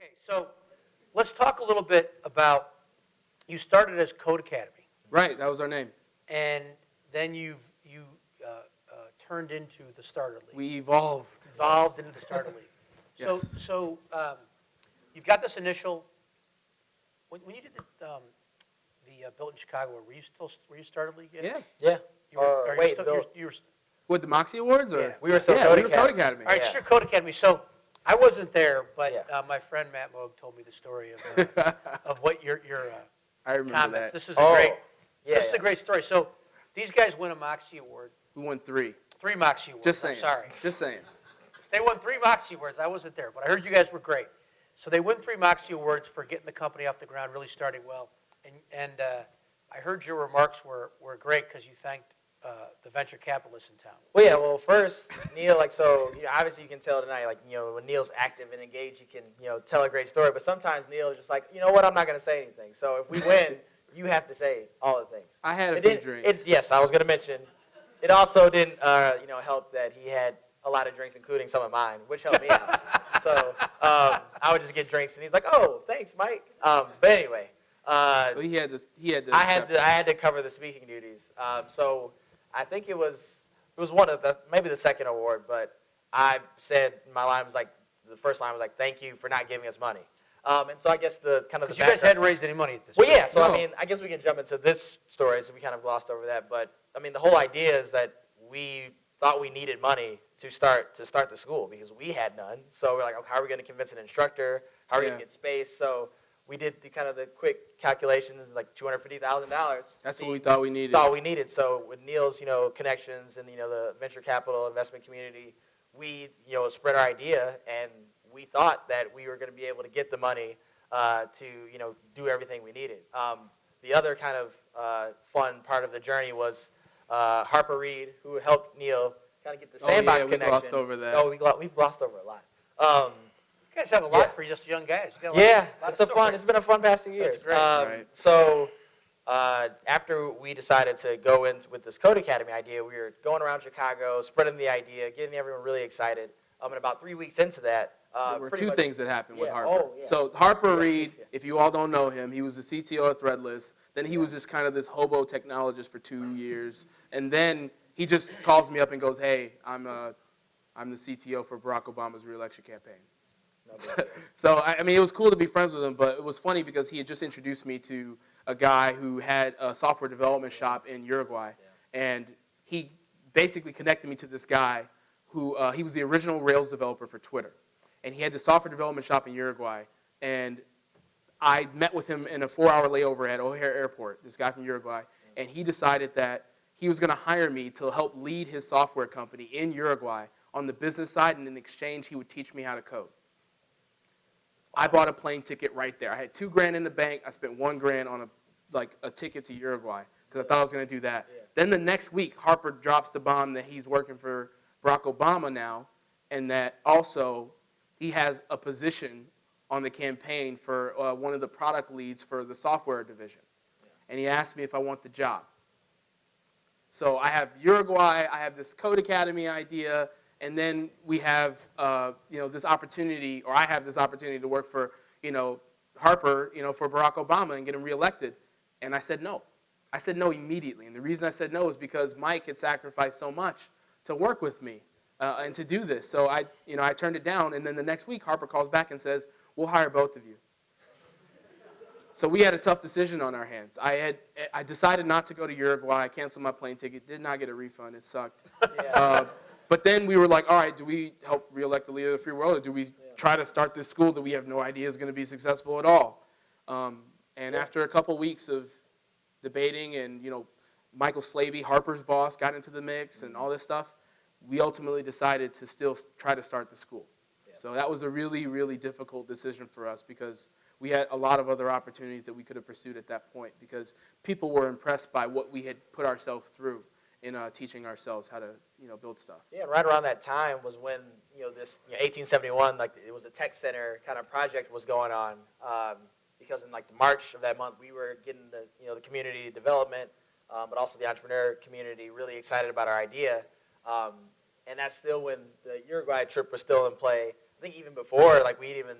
Okay, so let's talk a little bit about, you started as Code Academy, Right, that was our name. and then you turned into the Starter League. We evolved. Evolved into the Starter League. So, Yes. so you've got this initial, when you did the Built in Chicago, were you Starter League yet? Yeah. Yeah. You were, are you Wait, still, Bill. you were, With the Moxie Awards? Or? Yeah. We were still yeah, Code we were Code Academy. Academy. all right, Yeah. so you're Code Academy. So I wasn't there, but Yeah. my friend Matt Moog told me the story of what your I remember comments. that. This is Oh, a great. yeah, This is a yeah. great story. So these guys win a Moxie Award. We won 3. 3 Moxie Awards. Just saying. I'm sorry. Just saying. They won 3 Moxie Awards. I wasn't there, but I heard you guys were great. So they win 3 Moxie Awards for getting the company off the ground, really starting well. And I heard your remarks were great because you thanked the venture capitalists in town. Well, yeah. Well, first, Neal, obviously you can tell tonight, when Neal's active and engaged, you can, tell a great story. But sometimes Neal is just like, you know what, I'm not going to say anything. So if we win, you have to say all the things. I had a few drinks. Yes, I was going to mention. It also didn't, help that he had a lot of drinks, including some of mine, which helped me out. So I would just get drinks, and he's like, "Oh, thanks, Mike." But anyway, So he had to. I had to cover the speaking duties. So I think it was one of maybe the second award, but I said my line was like, the first line was like, "Thank you for not giving us money." And so I guess the kind of the Because you guys hadn't raised any money at this well, point. yeah. So No. I mean, I guess we can jump into this story. So we kind of glossed over that, but I mean, the whole idea is that we thought we needed money to start the school because we had none. So we're like, okay, how are we going to convince an instructor? How are we going to get space? So we did the quick calculations, like $250,000. That's what we thought we needed. So with Neal's, connections and the venture capital investment community, we spread our idea, and we thought that we were going to be able to get the money to do everything we needed. The other kind of fun part of the journey was Harper Reed, who helped Neal kind of get the sandbox we connection. glossed over that. Oh, we've glossed over a lot. You guys have a lot Yeah. for just young guys. You got a lot it's of it's been a fun past few years. That's great. Right. So after we decided to go in with this Code Academy idea, we were going around Chicago, spreading the idea, getting everyone really excited. And about 3 weeks into that, There were pretty two much- things that happened with Yeah. Harper. Oh, yeah. So Harper Yeah. Reed, Yeah. if you all don't know him, he was the CTO of Threadless. Then he was just kind of this hobo technologist for 2 years. And then he just calls me up and goes, "Hey, I'm the CTO for Barack Obama's re-election campaign." So, I mean, it was cool to be friends with him, but it was funny because he had just introduced me to a guy who had a software development shop in Uruguay. And he basically connected me to this guy who, he was the original Rails developer for Twitter. And he had the software development shop in Uruguay. And I met with him in a 4-hour layover at O'Hare Airport, this guy from Uruguay. And he decided that he was going to hire me to help lead his software company in Uruguay on the business side, and in exchange, he would teach me how to code. I bought a plane ticket right there. I had $2,000 in the bank. I spent $1,000 on a ticket to Uruguay because I thought I was going to do that. Yeah. Then the next week, Harper drops the bomb that he's working for Barack Obama now, and that also he has a position on the campaign for one of the product leads for the software division. Yeah. And he asked me if I want the job. So I have Uruguay, I have this Code Academy idea, and then we have this opportunity, or I have this opportunity to work for Harper, for Barack Obama and get him reelected. And I said no. I said no immediately. And the reason I said no is because Mike had sacrificed so much to work with me and to do this. So I turned it down. And then the next week, Harper calls back and says, "We'll hire both of you." So we had a tough decision on our hands. I decided not to go to Uruguay. I canceled my plane ticket. Did not get a refund. It sucked. Yeah. But then we were like, all right, do we help reelect the leader of the free world, or do we try to start this school that we have no idea is going to be successful at all? And after a couple weeks of debating, and Michael Slavey, Harper's boss, got into the mix and all this stuff, we ultimately decided to still try to start the school. Yeah. So that was a really, really difficult decision for us because we had a lot of other opportunities that we could have pursued at that point because people were impressed by what we had put ourselves through in teaching ourselves how to build stuff. Yeah, right around that time was when this 1871, it was a tech center kind of project was going on, because in March of that month we were getting the community development, but also the entrepreneur community really excited about our idea, and that's still when the Uruguay trip was still in play. I think even before we'd even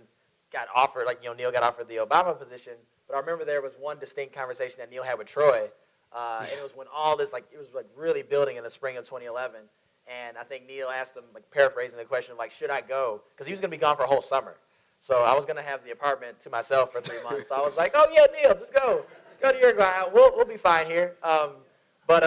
got offered, like, Neal got offered the Obama position, but I remember there was one distinct conversation that Neal had with Troy, and it was when all this, like, it was like really building in the spring of 2011, and I think Neal asked him, like, paraphrasing the question of, like, should I go? Because he was going to be gone for a whole summer. So I was going to have the apartment to myself for 3 months. So I was like, oh, yeah, Neal, just go to Uruguay. We'll be fine here. But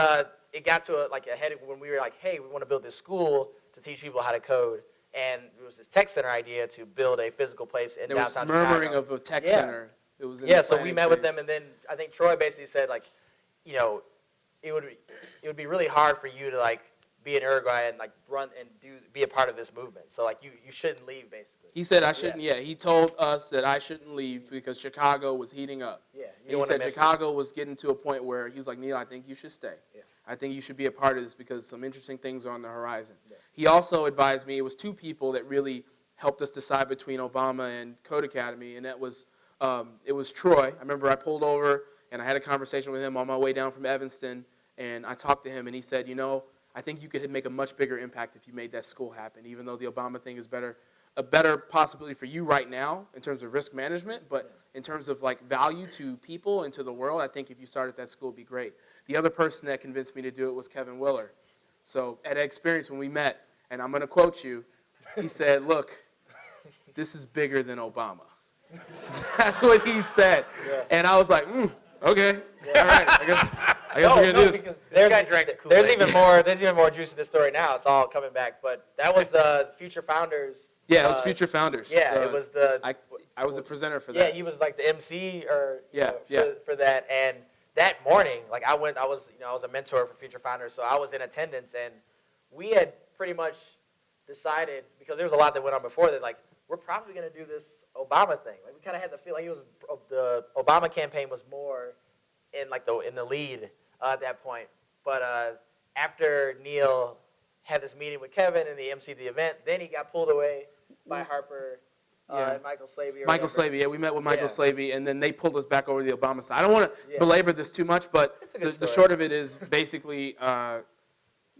it got to a head when we were like, hey, we want to build this school to teach people how to code. And it was this tech center idea to build a physical place in downtown Chicago. There was murmuring of a tech center. It was in yeah, the so we met with phase. them, and then I think Troy basically said, like, you know, it would be really hard for you to, like, be in Uruguay and, like, run and be a part of this movement. So, like, you shouldn't leave, basically. He said I shouldn't, he told us that I shouldn't leave because Chicago was heating up. Yeah, And he said Chicago was getting to a point where he was like, Neal, I think you should stay. Yeah. I think you should be a part of this because some interesting things are on the horizon. Yeah. He also advised me, it was two people that really helped us decide between Obama and Code Academy, and it was Troy. I remember I pulled over and I had a conversation with him on my way down from Evanston, and I talked to him, and he said, you know, I think you could make a much bigger impact if you made that school happen, even though the Obama thing is a better possibility for you right now in terms of risk management, but in terms of, like, value to people and to the world, I think if you started that school, it'd be great. The other person that convinced me to do it was Kevin Willer. So at Experience, when we met, and I'm going to quote you, he said, look, this is bigger than Obama. That's what he said. Yeah. And I was like, okay, all right, I guess we're going to do this. There's even more juice in this story now. It's all coming back. But that was Future Founders. Yeah, it was Future Founders. Yeah, it was I was a presenter for that. Yeah, he was like the MC for that. And that morning, like, I was a mentor for Future Founders, so I was in attendance, and we had pretty much decided, because there was a lot that went on before that, like, we're probably going to do this Obama thing. Like, we kind of had the feel like the Obama campaign was more in the lead at that point. But after Neal had this meeting with Kevin and he emceed the event, then he got pulled away by Harper and Michael Slavey. Michael Slavey, yeah, we met with Michael Slavey, and then they pulled us back over to the Obama side. I don't want to belabor this too much, but the short of it is basically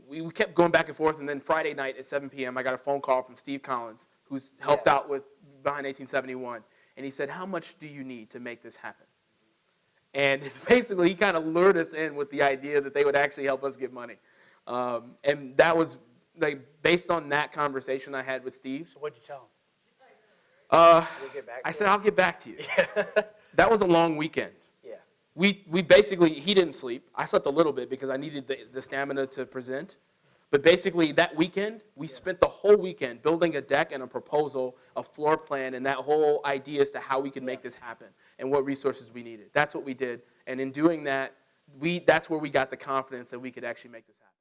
we kept going back and forth, and then Friday night at 7 p.m. I got a phone call from Steve Collins, who's helped out with Behind 1871, and he said, how much do you need to make this happen? And basically, he kind of lured us in with the idea that they would actually help us get money. And that was, like, based on that conversation I had with Steve. So what'd you tell him? I said, I'll get back to you. That was a long weekend. Yeah. We basically, he didn't sleep. I slept a little bit because I needed the stamina to present. But basically, that weekend, we spent the whole weekend building a deck and a proposal, a floor plan, and that whole idea as to how we could make this happen and what resources we needed. That's what we did. And in doing that, that's where we got the confidence that we could actually make this happen.